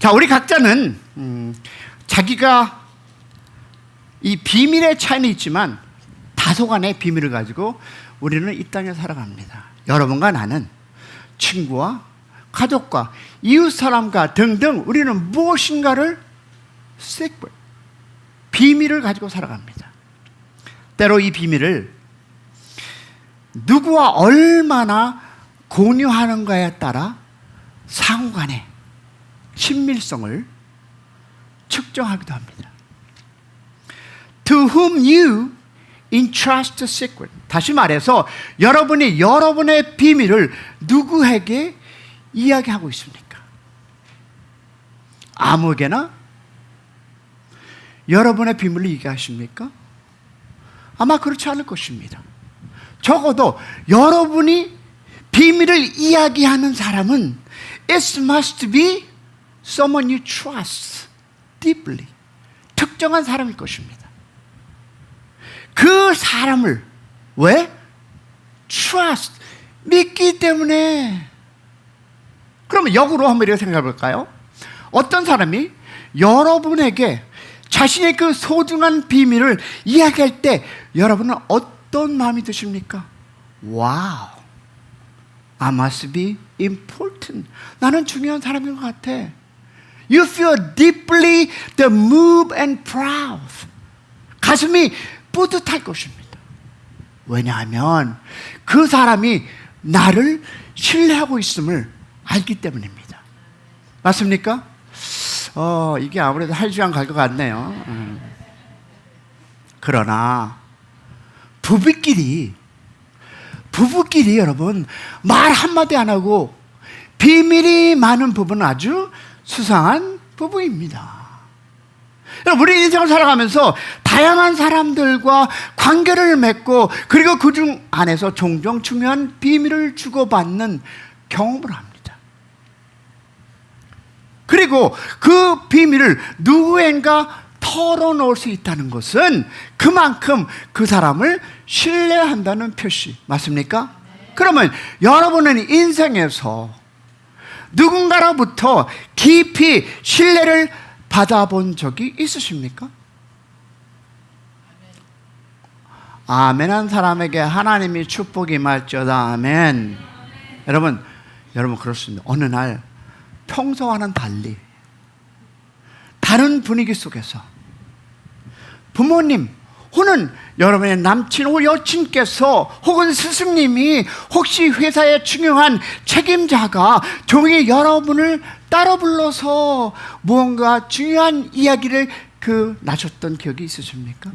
자, 우리 각자는 자기가 이 비밀의 차이는 있지만 다소간의 비밀을 가지고 우리는 이 땅에 살아갑니다. 여러분과 나는 친구와 가족과 이웃 사람과 등등 우리는 무엇인가를 secret, 비밀을 가지고 살아갑니다. 때로 이 비밀을 누구와 얼마나 공유하는가에 따라 상호간의 친밀성을 측정하기도 합니다. To whom you entrust a secret. 다시 말해서 여러분이 여러분의 비밀을 누구에게 이야기하고 있습니까? 아무에게나 여러분의 비밀을 얘기하십니까? 아마 그렇지 않을 것입니다. 적어도 여러분이 비밀을 이야기하는 사람은 it must be someone you trust deeply. 특정한 사람일 것입니다. 그 사람을 왜? trust, 믿기 때문에. 그러면 역으로 한번 이렇게 생각해 볼까요? 어떤 사람이 여러분에게 자신의 그 소중한 비밀을 이야기할 때 여러분은 어떤 마음이 드십니까? 와우, I must be important. 나는 중요한 사람인 것 같아. You feel deeply the moved and proud. 가슴이 뿌듯할 것입니다. 왜냐하면 그 사람이 나를 신뢰하고 있음을 알기 때문입니다. 맞습니까? 이게 아무래도 한 시간 갈 것 같네요. 그러나 부부끼리 여러분 말 한마디 안 하고 비밀이 많은 부부는 아주 수상한 부부입니다. 우리 인생을 살아가면서 다양한 사람들과 관계를 맺고 그리고 그중 안에서 종종 중요한 비밀을 주고받는 경험을 합니다. 그리고 그 비밀을 누구인가 털어놓을 수 있다는 것은 그만큼 그 사람을 신뢰한다는 표시. 맞습니까? 그러면 여러분은 인생에서 누군가로부터 깊이 신뢰를 받아본 적이 있으십니까? 아멘한 사람에게 하나님이 축복이 임할지어다. 아멘. 여러분 그렇습니다. 어느 날 평소와는 달리 다른 분위기 속에서 부모님 혹은 여러분의 남친 혹은 여친께서 혹은 스승님이 혹시 회사의 중요한 책임자가 종일 여러분을 따로 불러서 무언가 중요한 이야기를 나셨던 기억이 있으십니까?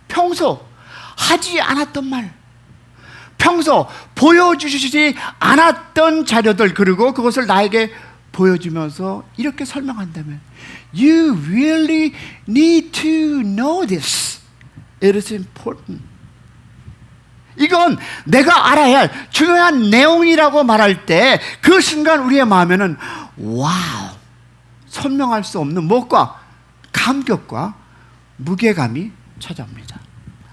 평소 하지 않았던 말, 평소 보여주시지 않았던 자료들, 그리고 그것을 나에게 보여주면서 이렇게 설명한다면 You really need to know this. It is important. 이건 내가 알아야 할 중요한 내용이라고 말할 때 그 순간 우리의 마음에는 와우, 설명할 수 없는 무엇과 감격과 무게감이 찾아옵니다.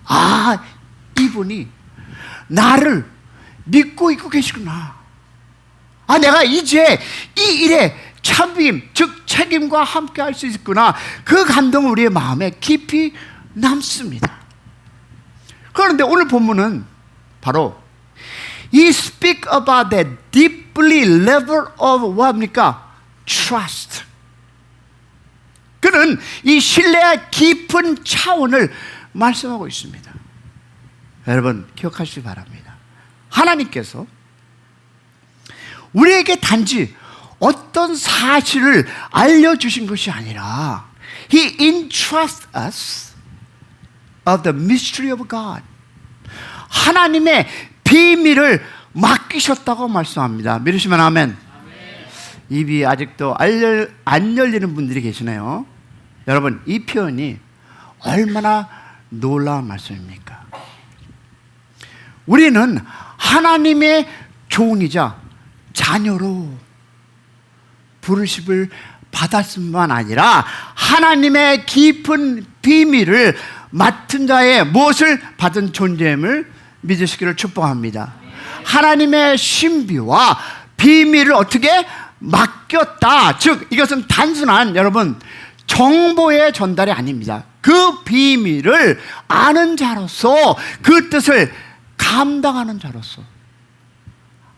아, 이분이 나를 믿고 있고 계시구나. 아, 내가 이제 이 일에 참임, 즉 책임과 함께 할 수 있구나. 그 감동은 우리의 마음에 깊이 남습니다. 그런데 오늘 본문은 바로 이 speak about the deeply level of 뭐합니까? trust. 그는 이 신뢰의 깊은 차원을 말씀하고 있습니다. 여러분 기억하시기 바랍니다. 하나님께서 우리에게 단지 어떤 사실을 알려주신 것이 아니라 He entrusts us of the mystery of God. 하나님의 비밀을 맡기셨다고 말씀합니다. 믿으시면 아멘. 입이 아직도 안 열리는 분들이 계시네요. 여러분 이 표현이 얼마나 놀라운 말씀입니까? 우리는 하나님의 종이자 자녀로 부르심을 받았음만 아니라 하나님의 깊은 비밀을 맡은 자의 무엇을 받은 존재임을 믿으시기를 축복합니다. 하나님의 신비와 비밀을 어떻게 맡겼다. 즉 이것은 단순한 여러분 정보의 전달이 아닙니다. 그 비밀을 아는 자로서 그 뜻을 감당하는 자로서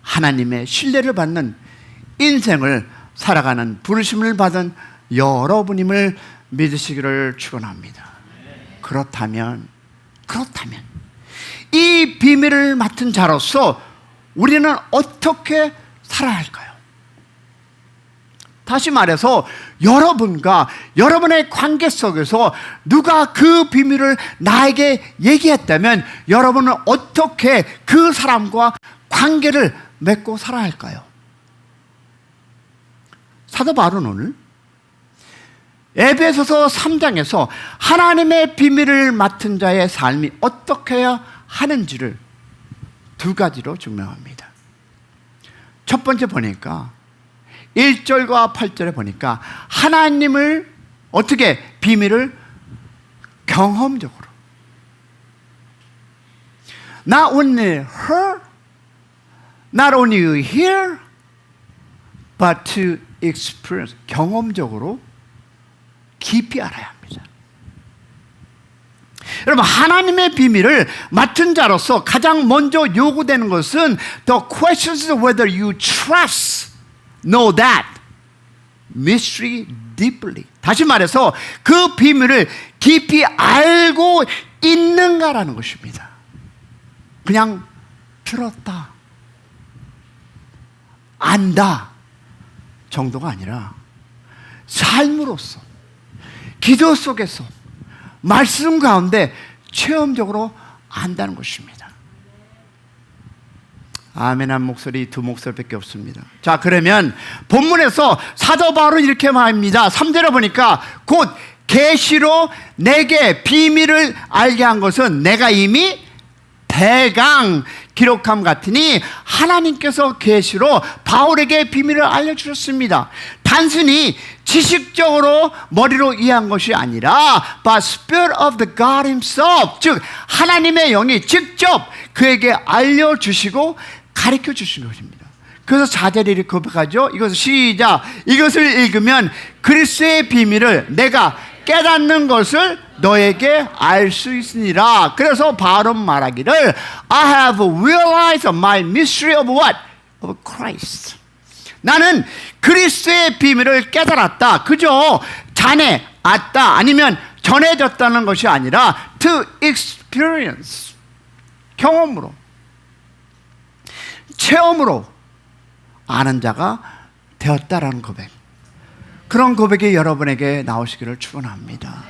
하나님의 신뢰를 받는 인생을 살아가는 부르심을 받은 여러분임을 믿으시기를 축원합니다. 그렇다면 이 비밀을 맡은 자로서 우리는 어떻게 살아야 할까요? 다시 말해서 여러분과 여러분의 관계 속에서 누가 그 비밀을 나에게 얘기했다면 여러분은 어떻게 그 사람과 관계를 맺고 살아야 할까요? 사도 바울은 오늘 에베소서 3장에서 하나님의 비밀을 맡은 자의 삶이 어떻게 해야 하는지를 두 가지로 증명합니다. 첫 번째 보니까 1절과 8절에 보니까 하나님을 어떻게 비밀을 경험적으로 Not only her, not only hear, but to experience 경험적으로 깊이 알아야 합니다. 여러분 하나님의 비밀을 맡은 자로서 가장 먼저 요구되는 것은 The question is whether you trust Know that mystery deeply. 다시 말해서 그 비밀을 깊이 알고 있는가라는 것입니다. 그냥 들었다, 안다 정도가 아니라 삶으로서, 기도 속에서, 말씀 가운데 체험적으로 안다는 것입니다. 아멘 한 목소리, 두 목소리밖에 없습니다. 자, 그러면 본문에서 사도 바울은 이렇게 말합니다. 3절에 보니까 곧 계시로 내게 비밀을 알게 한 것은 내가 이미 대강 기록함 같으니 하나님께서 계시로 바울에게 비밀을 알려주셨습니다. 단순히 지식적으로 머리로 이해한 것이 아니라 But Spirit of the God Himself, 즉 하나님의 영이 직접 그에게 알려주시고 가르쳐 주신 것입니다. 그래서 4절에 이렇게 고백하죠. 이것을 시작. 이것을 읽으면 그리스도의 비밀을 내가 깨닫는 것을 너에게 알 수 있으니라. 그래서 바울은 말하기를 I have realized my mystery of what? Of Christ. 나는 그리스도의 비밀을 깨달았다. 그저 자네, 알다 아니면 전해졌다는 것이 아니라 to experience, 경험으로, 체험으로 아는 자가 되었다라는 고백. 그런 고백이 여러분에게 나오시기를 축원합니다.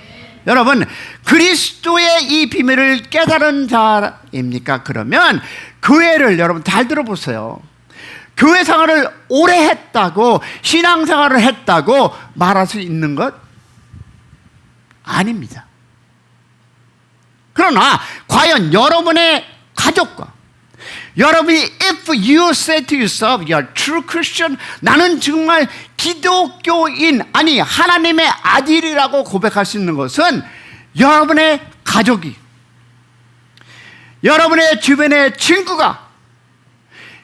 여러분, 그리스도의 이 비밀을 깨달은 자입니까? 그러면 교회를 여러분 잘 들어보세요. 교회 생활을 오래 했다고, 신앙 생활을 했다고 말할 수 있는 것 아닙니다. 그러나 과연 여러분의 가족과 여러분이 if you say to yourself you're true Christian, 나는 정말 기독교인, 아니 하나님의 아들이라고 고백할 수 있는 것은 여러분의 가족이, 여러분의 주변의 친구가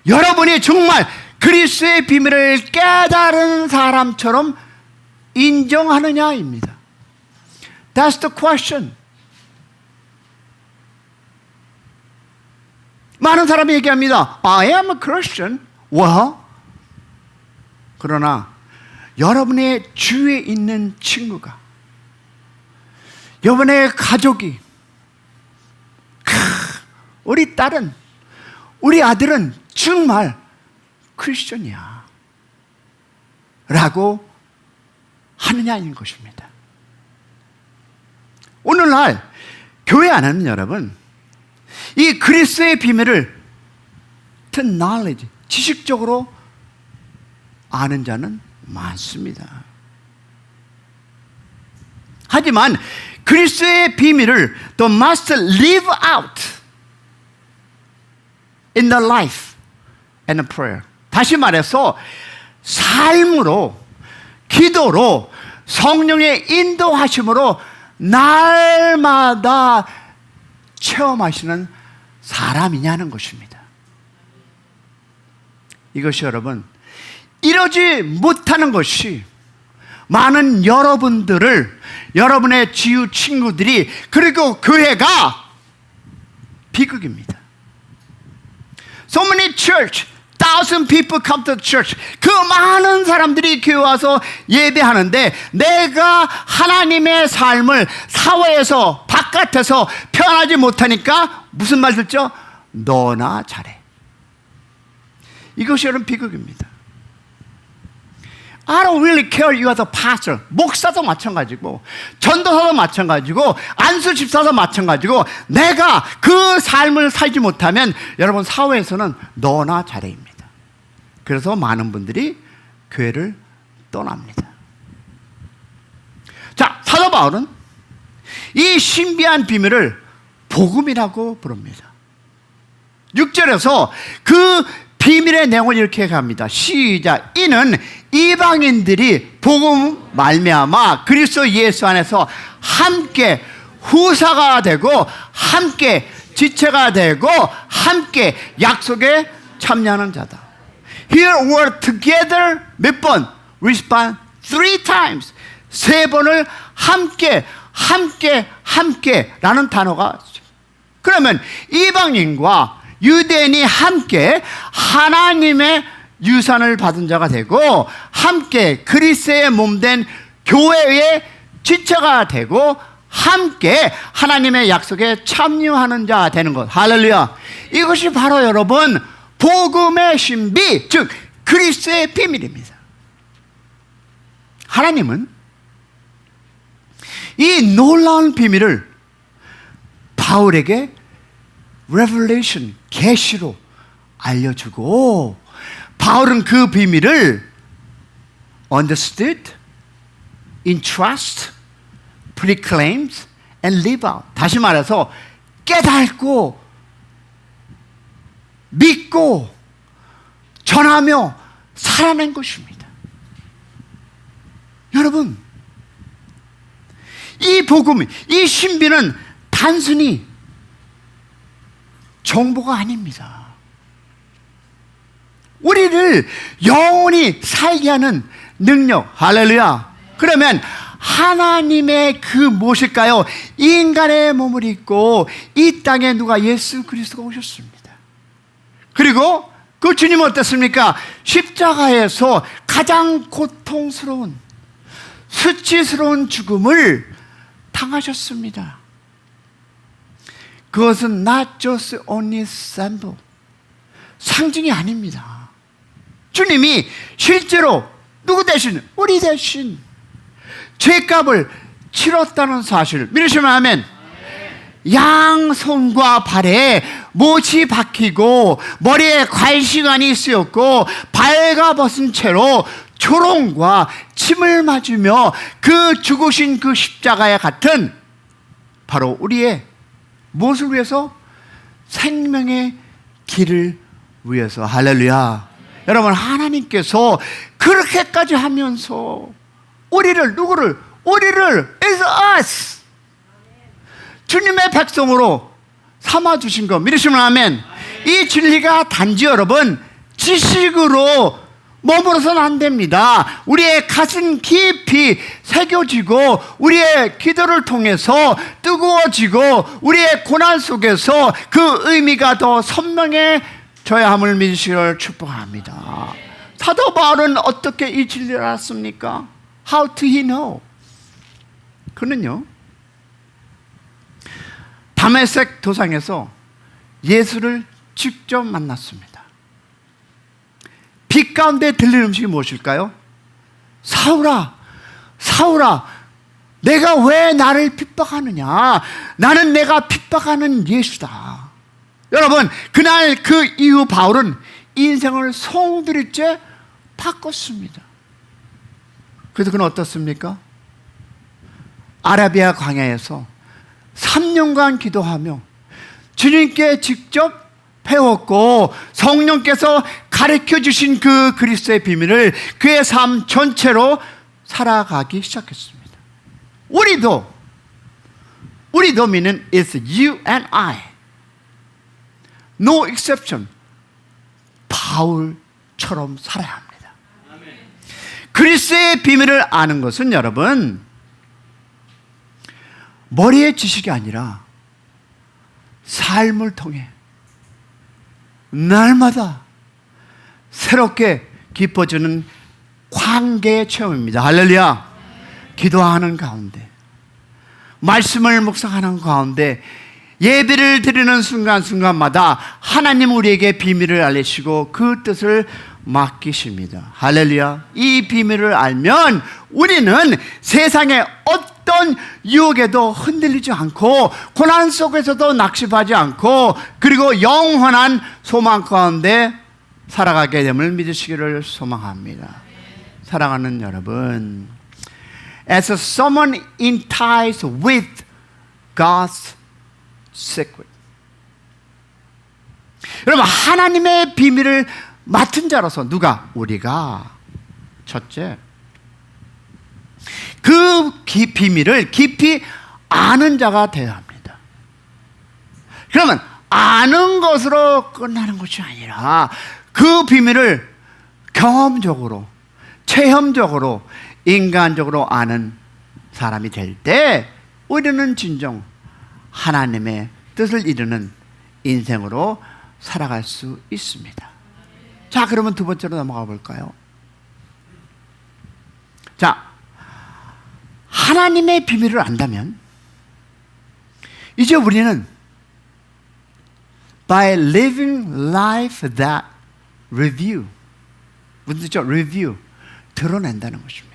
여러분이 정말 그리스도의 비밀을 깨달은 사람처럼 인정하느냐입니다. That's the question. 많은 사람이 얘기합니다. I am a Christian. Well, 그러나 여러분의 주위에 있는 친구가, 여러분의 가족이, 우리 딸은, 우리 아들은 정말 크리스천이야 라고 하느냐인 것입니다. 오늘날 교회 안에는 여러분 이 그리스도의 비밀을 to knowledge, 지식적으로 아는 자는 많습니다. 하지만 그리스도의 비밀을 the must live out in the life and prayer. 다시 말해서 삶으로, 기도로, 성령의 인도하심으로 날마다 체험하시는 사람이냐는 것입니다. 이것이 여러분 이러지 못하는 것이 많은 여러분들을, 여러분의 지우 친구들이, 그리고 교회가 비극입니다. So many church, 1,000 people come to church. 그 많은 사람들이 교회 와서 예배하는데 내가 하나님의 삶을 사회에서, 바깥에서 표현하지 못하니까 무슨 말 듣죠? 너나 잘해. 이것이 여러분 비극입니다. I don't really care you as a pastor. 목사도 마찬가지고, 전도사도 마찬가지고, 안수 집사도 마찬가지고, 내가 그 삶을 살지 못하면 여러분 사회에서는 너나 잘해입니다. 그래서 많은 분들이 교회를 떠납니다. 자, 사도 바울은 이 신비한 비밀을 복음이라고 부릅니다. 6절에서 그 비밀의 내용을 이렇게 합니다. 시작. 이는 이방인들이 복음 말미암아 그리스도 예수 안에서 함께 후사가 되고 함께 지체가 되고 함께 약속에 참여하는 자다. Here were together 몇 번? Respond 3 times. 3번을 함께 라는 단어가. 그러면 이방인과 유대인이 함께 하나님의 유산을 받은 자가 되고 함께 그리스도의 몸된 교회의 지체가 되고 함께 하나님의 약속에 참여하는 자 되는 것. 할렐루야. 이것이 바로 여러분 복음의 신비, 즉 그리스도의 비밀입니다. 하나님은 이 놀라운 비밀을 바울에게 revelation, 계시로 알려주고 바울은 그 비밀을 understood, entrust, proclaimed and live out. 다시 말해서 깨닫고 믿고 전하며 살아낸 것입니다. 여러분, 이 복음, 이 신비는 단순히 정보가 아닙니다. 우리를 영원히 살게 하는 능력. 할렐루야. 그러면 하나님의 그 무엇일까요? 인간의 몸을 입고 이 땅에 누가? 예수 그리스도가 오셨습니다. 그리고 그 주님은 어땠습니까? 십자가에서 가장 고통스러운 수치스러운 죽음을 당하셨습니다. 그것은 not just only symbol, 상징이 아닙니다. 주님이 실제로 누구 대신? 우리 대신 죄값을 치렀다는 사실 믿으시면 아멘. 양 손과 발에 못이 박히고 머리에 괄시관이 쓰였고 발가벗은 채로 조롱과 침을 맞으며 그 죽으신 그 십자가에 같은 바로 우리의 무엇을 위해서? 생명의 길을 위해서. 할렐루야. 여러분, 하나님께서 그렇게까지 하면서 우리를, 누구를? 우리를, is us, 주님의 백성으로 삼아주신 것 믿으시면 아멘. 이 진리가 단지 여러분 지식으로 머물러서는 안 됩니다. 우리의 가슴 깊이 새겨지고 우리의 기도를 통해서 뜨거워지고 우리의 고난 속에서 그 의미가 더 선명해져야 함을 믿으시기를 축복합니다. 사도 바울은 어떻게 이 진리를 알았습니까? How did he know? 그는요, 다메섹 도상에서 예수를 직접 만났습니다. 빛 가운데 들리는 음식이 무엇일까요? 사울아, 사울아, 내가 왜 나를 핍박하느냐? 나는 내가 핍박하는 예수다. 여러분, 그날 그 이후 바울은 인생을 송두리째 바꿨습니다. 그래서 그는 어떻습니까? 아라비아 광야에서 3년간 기도하며 주님께 직접 배웠고 성령께서 가르쳐 주신 그 그리스도의 비밀을 그의 삶 전체로 살아가기 시작했습니다. 우리도 meaning is you and I. No exception. 바울처럼 살아야 합니다. 그리스도의 비밀을 아는 것은 여러분 머리의 지식이 아니라 삶을 통해 날마다 새롭게 깊어지는 관계의 체험입니다. 할렐루야. 기도하는 가운데, 말씀을 묵상하는 가운데, 예배를 드리는 순간순간마다 하나님 우리에게 비밀을 알리시고 그 뜻을 맡기십니다. 할렐루야. 이 비밀을 알면 우리는 세상의 어떤 유혹에도 흔들리지 않고 고난 속에서도 낙심하지 않고 그리고 영원한 소망 가운데 살아가게 됨을 믿으시기를 소망합니다. 사랑하는 여러분, as someone in ties with God's secret, 여러분 하나님의 비밀을 맡은 자로서 누가? 우리가 첫째 그 비밀을 깊이 아는 자가 되어야 합니다. 그러면 아는 것으로 끝나는 것이 아니라 그 비밀을 경험적으로, 체험적으로, 인간적으로 아는 사람이 될 때 우리는 진정 하나님의 뜻을 이루는 인생으로 살아갈 수 있습니다. 자, 그러면 두 번째로 넘어가 볼까요? 자, 하나님의 비밀을 안다면 이제 우리는 by living life that review, 무슨 뜻이죠? review, 드러낸다는 것입니다.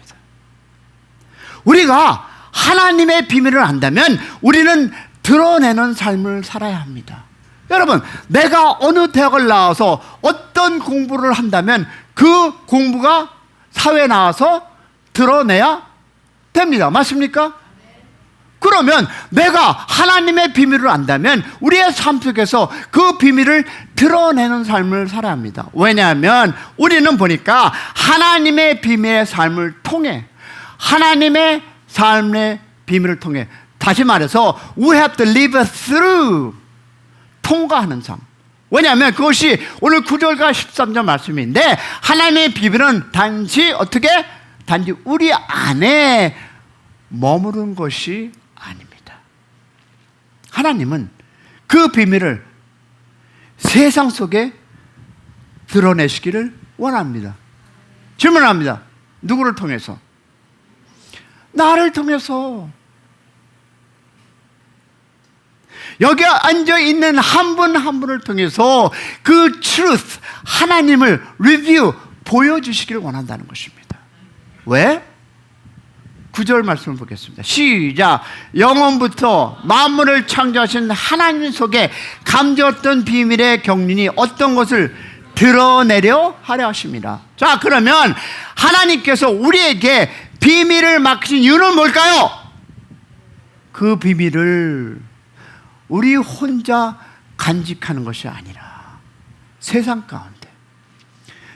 우리가 하나님의 비밀을 안다면 우리는 드러내는 삶을 살아야 합니다. 여러분, 내가 어느 대학을 나와서 어떤 공부를 한다면 그 공부가 사회에 나와서 드러내야 됩니다. 맞습니까? 그러면 내가 하나님의 비밀을 안다면 우리의 삶 속에서 그 비밀을 드러내는 삶을 살아야 합니다. 왜냐하면 우리는 보니까 하나님의 비밀의 삶을 통해, 하나님의 삶의 비밀을 통해, 다시 말해서 we have to live through, 통과하는 삶. 왜냐하면 그것이 오늘 9절과 13절 말씀인데 하나님의 비밀은 단지 어떻게? 단지 우리 안에 머무른 것이 아닙니다. 하나님은 그 비밀을 세상 속에 드러내시기를 원합니다. 질문합니다. 누구를 통해서? 나를 통해서. 여기 앉아있는 한 분 한 분을 통해서 그 truth, 하나님을 리뷰, 보여주시기를 원한다는 것입니다. 왜? 9절 말씀을 보겠습니다. 시작. 영원부터 만물을 창조하신 하나님 속에 감추었던 비밀의 경륜이 어떤 것을 드러내려 하려 하십니다. 자, 그러면 하나님께서 우리에게 비밀을 맡기신 이유는 뭘까요? 그 비밀을 우리 혼자 간직하는 것이 아니라 세상 가운데,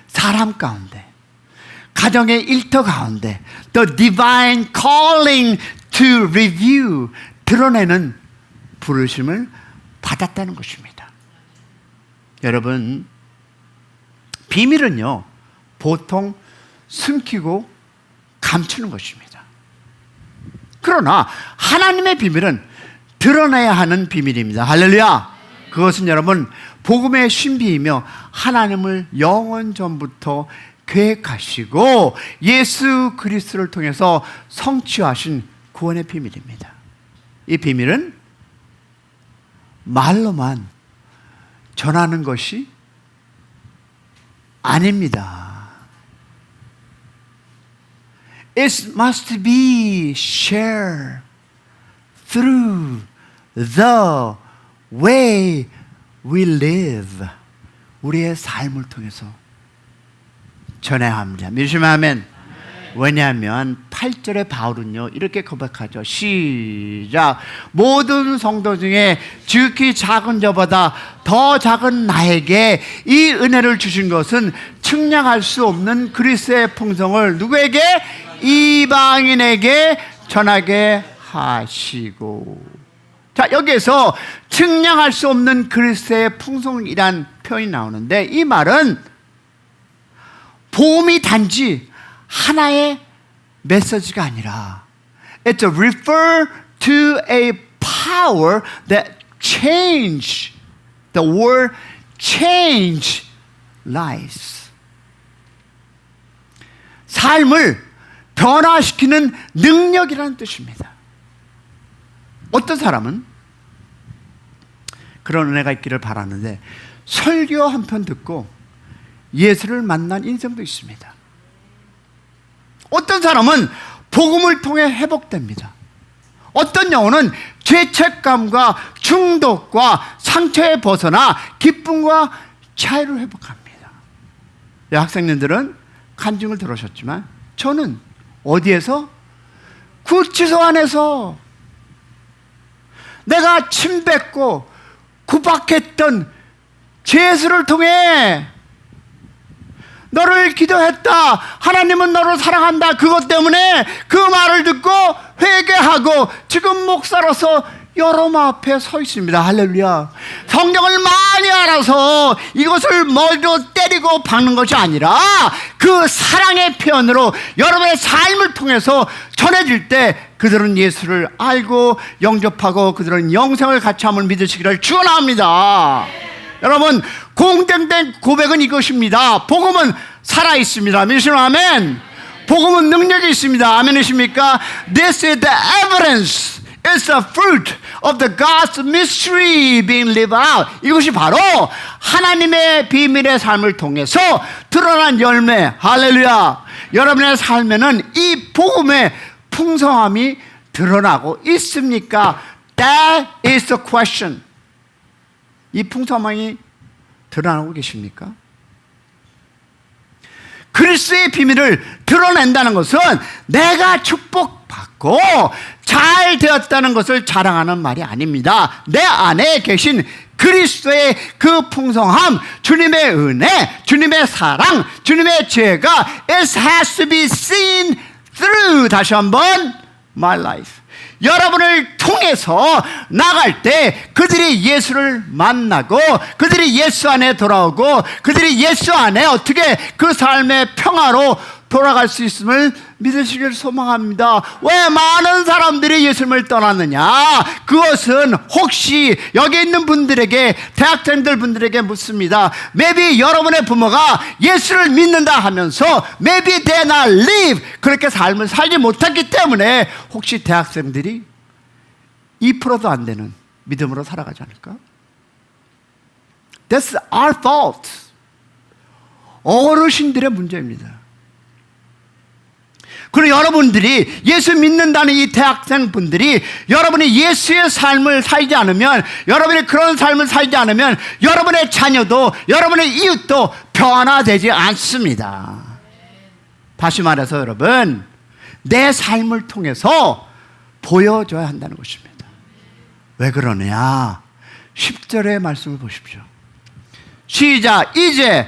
사람 가운데, 가정의 일터 가운데 The divine calling to review, 드러내는 부르심을 받았다는 것입니다. 여러분, 비밀은요 보통 숨기고 감추는 것입니다. 그러나 하나님의 비밀은 드러내야 하는 비밀입니다. 할렐루야. 그것은 여러분 복음의 신비이며 하나님을 영원 전부터 계획하시고 예수 그리스도를 통해서 성취하신 구원의 비밀입니다. 이 비밀은 말로만 전하는 것이 아닙니다. It must be shared through the way we live. 우리의 삶을 통해서 전해야 합니다. 믿으시면 아멘. 왜냐하면 8절의 바울은요 이렇게 고백하죠. 시작. 모든 성도 중에 지극히 작은 자보다 더 작은 나에게 이 은혜를 주신 것은 측량할 수 없는 그리스도의 풍성을 누구에게? 이방인에게 전하게 하시고. 자, 여기에서 측량할 수 없는 그리스도의 풍성이란 표현이 나오는데 이 말은 복음이 단지 하나의 메시지가 아니라 It's a refer to a power that change the world, change lives. 삶을 변화시키는 능력이라는 뜻입니다. 어떤 사람은 그런 은혜가 있기를 바라는데 설교 한 편 듣고 예수를 만난 인생도 있습니다. 어떤 사람은 복음을 통해 회복됩니다. 어떤 영혼은 죄책감과 중독과 상처에 벗어나 기쁨과 자유를 회복합니다. 학생님들은 간증을 들으셨지만 저는 어디에서? 구치소 안에서 내가 침뱉고 구박했던 죄수를 통해 너를 기도했다, 하나님은 너를 사랑한다, 그것 때문에 그 말을 듣고 회개하고 지금 목사로서 여러분 앞에 서 있습니다. 할렐루야. 성경을 많이 알아서 이것을 멀도 때리고 박는 것이 아니라 그 사랑의 표현으로 여러분의 삶을 통해서 전해질 때 그들은 예수를 알고 영접하고 그들은 영생을 같이 함을 믿으시기를 축원합니다. 여러분, 공통된 고백은 이것입니다. 복음은 살아있습니다. 믿으시면 아멘. 복음은 능력이 있습니다. 아멘이십니까? This is the evidence. It's the fruit of the God's mystery being lived out. 이것이 바로 하나님의 비밀의 삶을 통해서 드러난 열매. 할렐루야. 여러분의 삶에는 이 복음의 풍성함이 드러나고 있습니까? That is the question. 이 풍성함이 드러나고 계십니까? 그리스도의 비밀을 드러낸다는 것은 내가 축복받고 잘 되었다는 것을 자랑하는 말이 아닙니다. 내 안에 계신 그리스도의 그 풍성함, 주님의 은혜, 주님의 사랑, 주님의 죄가 It has to be seen through. 다시 한번 my life. 여러분을 통해서 나갈 때 그들이 예수를 만나고 그들이 예수 안에 돌아오고 그들이 예수 안에 어떻게 그 삶의 평화로 돌아갈 수 있음을 믿으시길 소망합니다. 왜 많은 사람들이 예수님을 떠났느냐? 그것은 혹시 여기 있는 분들에게, 대학생들 분들에게 묻습니다. Maybe 여러분의 부모가 예수를 믿는다 하면서 Maybe they not live, 그렇게 삶을 살지 못했기 때문에 혹시 대학생들이 2%도 안 되는 믿음으로 살아가지 않을까? That's our fault. 어르신들의 문제입니다. 그리고 여러분들이 예수 믿는다는 이 대학생 분들이 여러분이 예수의 삶을 살지 않으면, 여러분이 그런 삶을 살지 않으면 여러분의 자녀도 여러분의 이웃도 변화되지 않습니다. 다시 말해서 여러분, 내 삶을 통해서 보여줘야 한다는 것입니다. 왜 그러느냐? 10절의 말씀을 보십시오. 시작. 이제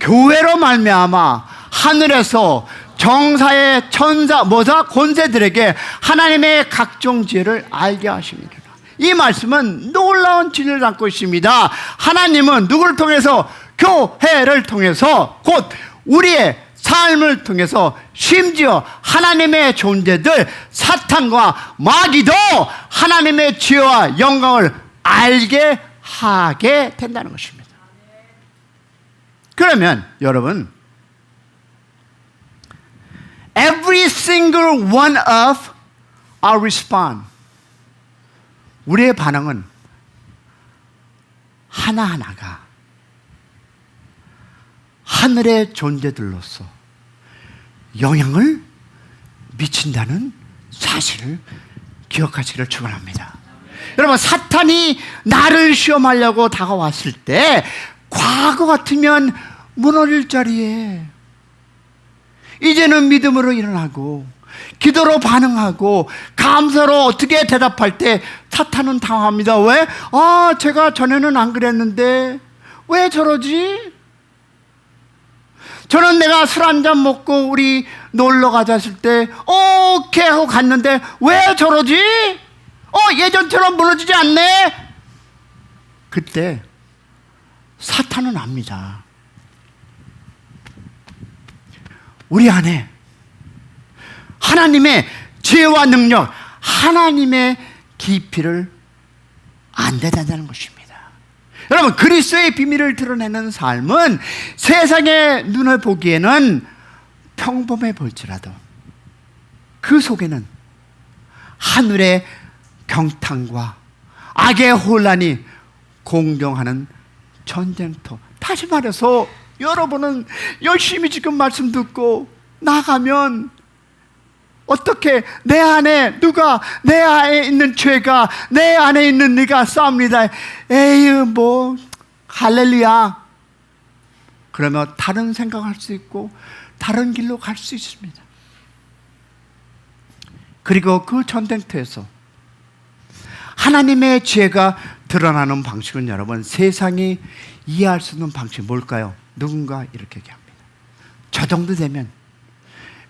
교회로 말미암아 하늘에서 정사의 천사 권세들에게 하나님의 각종 지혜를 알게 하십니다. 이 말씀은 놀라운 진리를 담고 있습니다. 하나님은 누구를 통해서? 교회를 통해서, 곧 우리의 삶을 통해서, 심지어 하나님의 존재들 사탄과 마귀도 하나님의 지혜와 영광을 알게 하게 된다는 것입니다. 그러면 여러분, every single one of our response, 우리의 반응은 하나하나가 하늘의 존재들로서 영향을 미친다는 사실을 기억하시기를 축원합니다. 여러분, 사탄이 나를 시험하려고 다가왔을 때 과거 같으면 무너질 자리에 이제는 믿음으로 일어나고 기도로 반응하고 감사로 어떻게 대답할 때 사탄은 당황합니다. 왜? 제가 전에는 안 그랬는데 왜 저러지? 저는 내가 술 한잔 먹고 우리 놀러 가자 했을 때 오케이 하고 갔는데 왜 저러지? 예전처럼 무너지지 않네? 그때 사탄은 압니다. 우리 안에 하나님의 지혜와 능력, 하나님의 깊이를 안 된다는 것입니다. 여러분, 그리스도의 비밀을 드러내는 삶은 세상의 눈을 보기에는 평범해 보일지라도 그 속에는 하늘의 경탕과 악의 혼란이 공경하는 전쟁터. 다시 말해서 여러분은 열심히 지금 말씀 듣고 나가면 어떻게 내 안에 누가, 내 안에 있는 죄가 내 안에 있는 네가 싸웁니다. 에이 뭐 할렐루야. 그러면 다른 생각할 수 있고 다른 길로 갈 수 있습니다. 그리고 그 전쟁터에서 하나님의 지혜가 드러나는 방식은 여러분, 세상이 이해할 수 있는 방식이 뭘까요? 누군가 이렇게 얘기합니다. 저 정도 되면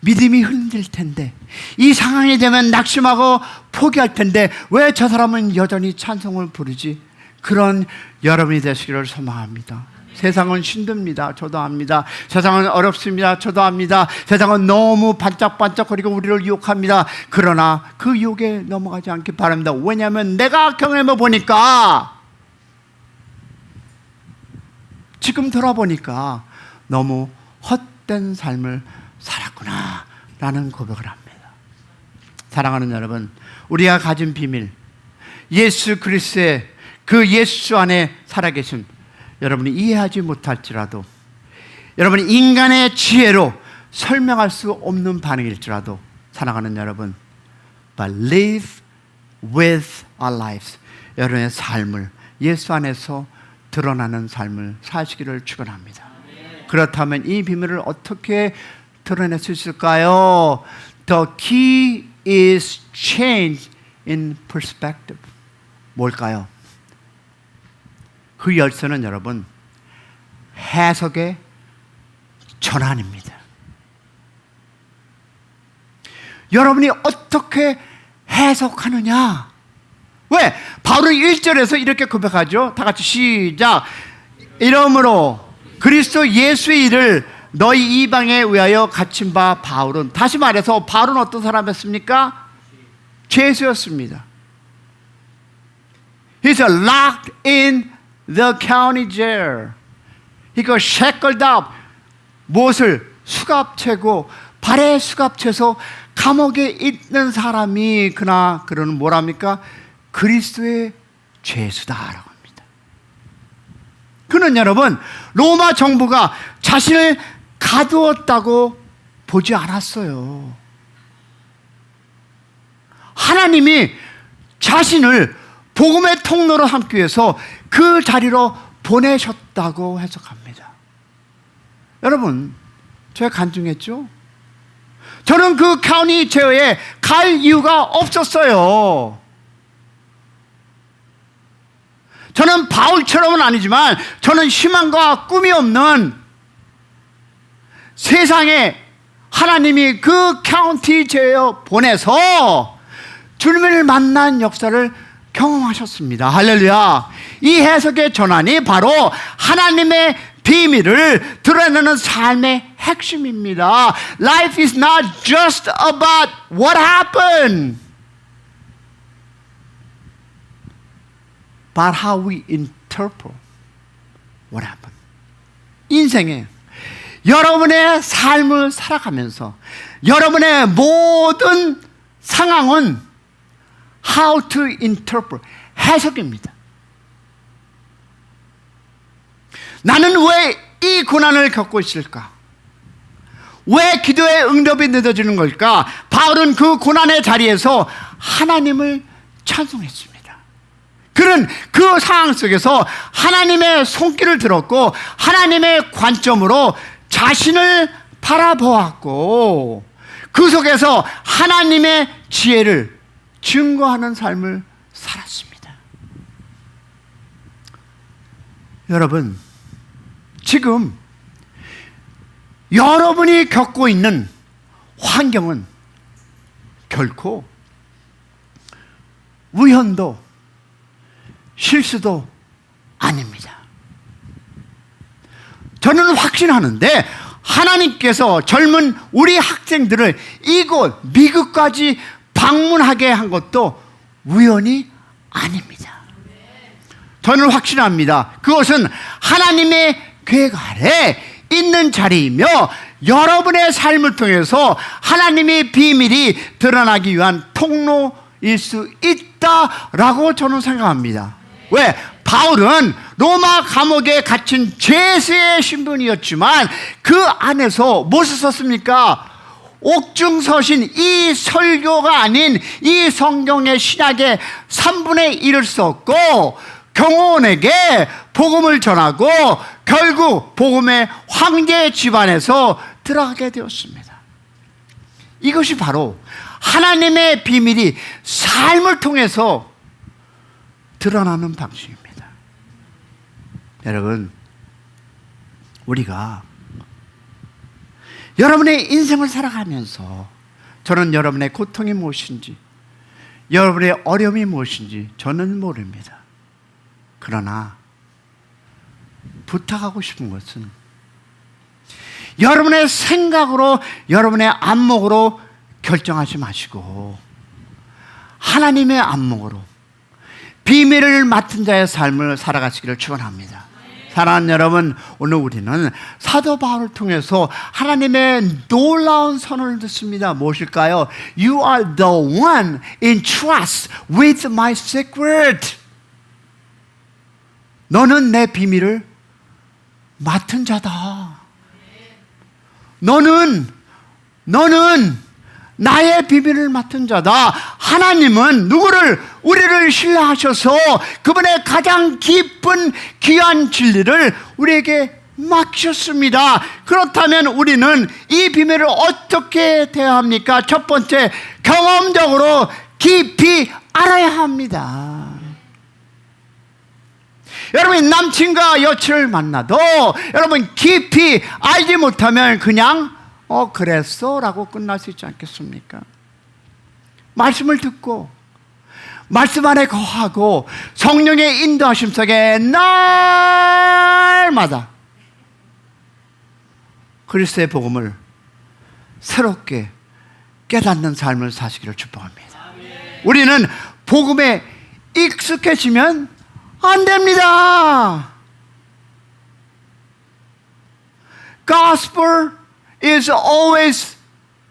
믿음이 흔들 텐데, 이 상황이 되면 낙심하고 포기할 텐데 왜 저 사람은 여전히 찬송을 부르지? 그런 여러분이 되시기를 소망합니다. 세상은 힘듭니다. 저도 압니다. 세상은 어렵습니다. 저도 압니다. 세상은 너무 반짝반짝거리고 우리를 유혹합니다. 그러나 그 유혹에 넘어가지 않기 바랍니다. 왜냐하면 내가 경험해 보니까, 지금 돌아보니까 너무 헛된 삶을 살았구나 라는 고백을 합니다. 사랑하는 여러분, 우리가 가진 비밀, 예수 그리스도의 그 예수 안에 살아계신 여러분이 이해하지 못할지라도, 여러분이 인간의 지혜로 설명할 수 없는 반응일지라도, 사랑하는 여러분, but live with our lives, 여러분의 삶을 예수 안에서 드러나는 삶을 사시기를 축원합니다. 그렇다면 이 비밀을 어떻게 드러낼 수 있을까요? The key is change in perspective. 뭘까요? 그 열쇠는 여러분, 해석의 전환입니다. 여러분이 어떻게 해석하느냐? 왜? 바울은 1절에서 이렇게 고백하죠. 다 같이 시작. 이러므로 그리스도 예수의 일을 너희 이방에 의하여 갇힌 바 바울은, 다시 말해서 바울은 어떤 사람이었습니까? 죄수였습니다. He's locked in the county jail. He got shackled up. 무엇을? 수갑채고, 발에 수갑채서 감옥에 있는 사람이, 그는 뭐랍니까? 그리스도의 죄수다라고 합니다. 그는 여러분, 로마 정부가 자신을 가두었다고 보지 않았어요. 하나님이 자신을 복음의 통로로 삼기 위해서 그 자리로 보내셨다고 해석합니다. 여러분, 제가 간증했죠? 저는 그 카운티 제어에 갈 이유가 없었어요. 저는 바울처럼은 아니지만 저는 희망과 꿈이 없는 세상에 하나님이 그 카운티 제어 보내서 주님을 만난 역사를 경험하셨습니다. 할렐루야. 이 해석의 전환이 바로 하나님의 비밀을 드러내는 삶의 핵심입니다. Life is not just about what happened, but how we interpret what happened. 인생에 여러분의 삶을 살아가면서 여러분의 모든 상황은 how to interpret, 해석입니다. 나는 왜 이 고난을 겪고 있을까? 왜 기도의 응답이 늦어지는 걸까? 바울은 그 고난의 자리에서 하나님을 찬송했습니다. 그는 그 상황 속에서 하나님의 손길을 들었고 하나님의 관점으로 자신을 바라보았고 그 속에서 하나님의 지혜를 증거하는 삶을 살았습니다. 여러분, 지금 여러분이 겪고 있는 환경은 결코 우연도 실수도 아닙니다. 저는 확신하는데 하나님께서 젊은 우리 학생들을 이곳 미국까지 방문하게 한 것도 우연이 아닙니다. 저는 확신합니다. 그것은 하나님의 계획 아래 있는 자리이며 여러분의 삶을 통해서 하나님의 비밀이 드러나기 위한 통로일 수 있다라고 저는 생각합니다. 왜? 바울은 로마 감옥에 갇힌 죄수의 신분이었지만 그 안에서 무엇을 썼습니까? 옥중서신 이 설교가 아닌 이 성경의 신약의 3분의 1을 썼고 경호원에게 복음을 전하고 결국 복음의 황제 집안에서 들어가게 되었습니다. 이것이 바로 하나님의 비밀이 삶을 통해서 드러나는 방식입니다. 여러분, 우리가 여러분의 인생을 살아가면서 저는 여러분의 고통이 무엇인지, 여러분의 어려움이 무엇인지 저는 모릅니다. 그러나 부탁하고 싶은 것은 여러분의 생각으로, 여러분의 안목으로 결정하지 마시고 하나님의 안목으로 비밀을 맡은 자의 삶을 살아가시기를 축원합니다. 사랑하는 여러분, 오늘 우리는 사도 바울을 통해서 하나님의 놀라운 선언을 듣습니다. 무엇일까요? You are the one in trust with my secret. 너는 내 비밀을 맡은 자다. 너는 나의 비밀을 맡은 자다. 하나님은 누구를? 우리를 신뢰하셔서 그분의 가장 깊은 귀한 진리를 우리에게 맡기셨습니다. 그렇다면 우리는 이 비밀을 어떻게 대해야 합니까? 첫 번째, 경험적으로 깊이 알아야 합니다. 여러분이 남친과 여친을 만나도 여러분 깊이 알지 못하면 그냥 그랬어 라고 끝날 수 있지 않겠습니까? 말씀을 듣고 말씀 안에 거하고 성령의 인도하심 속에 날마다 그리스도의 복음을 새롭게 깨닫는 삶을 사시기를 축복합니다. 우리는 복음에 익숙해지면 안 됩니다. Gospel is always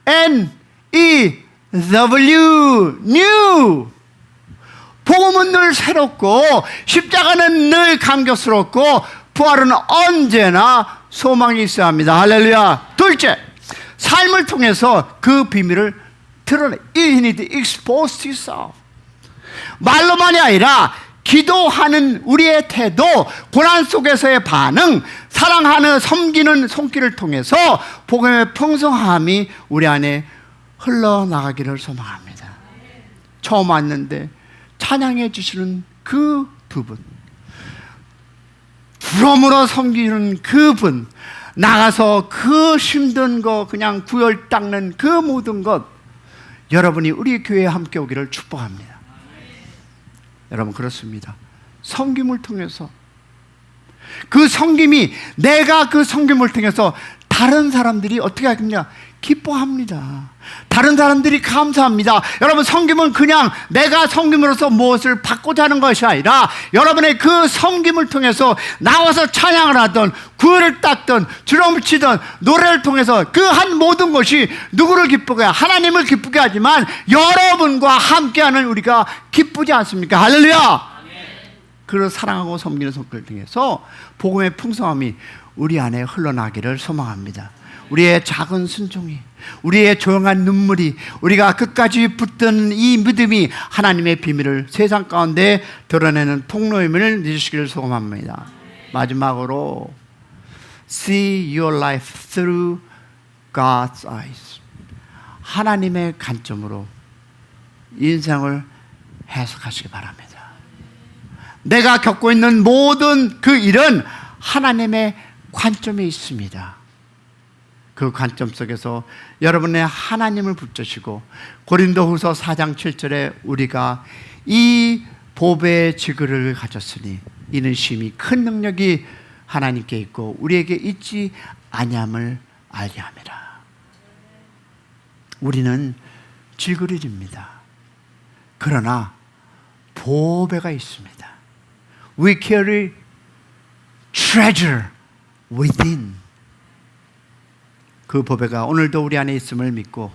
N-E-W, new. 복음은 늘 새롭고 십자가는 늘 감격스럽고 부활은 언제나 소망이 있어야 합니다. 할렐루야. 둘째, 삶을 통해서 그 비밀을 드러내. You need to expose yourself. 말로만이 아니라 기도하는 우리의 태도, 고난 속에서의 반응, 사랑하는 섬기는 손길을 통해서 복음의 풍성함이 우리 안에 흘러나가기를 소망합니다. 처음 왔는데 찬양해 주시는 그 부분, 부러물어 섬기는 그분, 나가서 그 힘든 거 그냥 구열 닦는 그 모든 것, 여러분이 우리 교회에 함께 오기를 축복합니다. 여러분, 그렇습니다. 섬김을 통해서 그 섬김이, 내가 그 섬김을 통해서 다른 사람들이 어떻게 하겠냐? 기뻐합니다. 다른 사람들이 감사합니다. 여러분, 섬김은 그냥 내가 섬김으로써 무엇을 받고자 하는 것이 아니라 여러분의 그 섬김을 통해서 나와서 찬양을 하던, 구호를 닦던, 드럼을 치던, 노래를 통해서 그 한 모든 것이 누구를 기쁘게, 하나님을 기쁘게 하지만 여러분과 함께하는 우리가 기쁘지 않습니까? 할렐루야. 그를 사랑하고 섬기는 손길을 통해서 복음의 풍성함이 우리 안에 흘러나기를 소망합니다. 우리의 작은 순종이, 우리의 조용한 눈물이, 우리가 끝까지 붙든 이 믿음이 하나님의 비밀을 세상 가운데 드러내는 통로임을 믿으시기를 소망합니다. 마지막으로 See your life through God's eyes. 하나님의 관점으로 인생을 해석하시기 바랍니다. 내가 겪고 있는 모든 그 일은 하나님의 관점에 있습니다. 그 관점 속에서 여러분의 하나님을 붙드시고 고린도후서 4장 7절에 우리가 이 보배의 지그를 가졌으니 이는 심히 큰 능력이 하나님께 있고 우리에게 있지 아니함을 알게 함이라. 우리는 질그릇입니다. 그러나 보배가 있습니다. We carry treasure within. 그 보배가 오늘도 우리 안에 있음을 믿고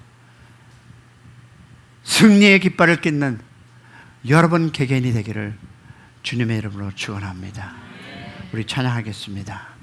승리의 깃발을 깃는 여러분 개개인이 되기를 주님의 이름으로 축원합니다. 우리 찬양하겠습니다.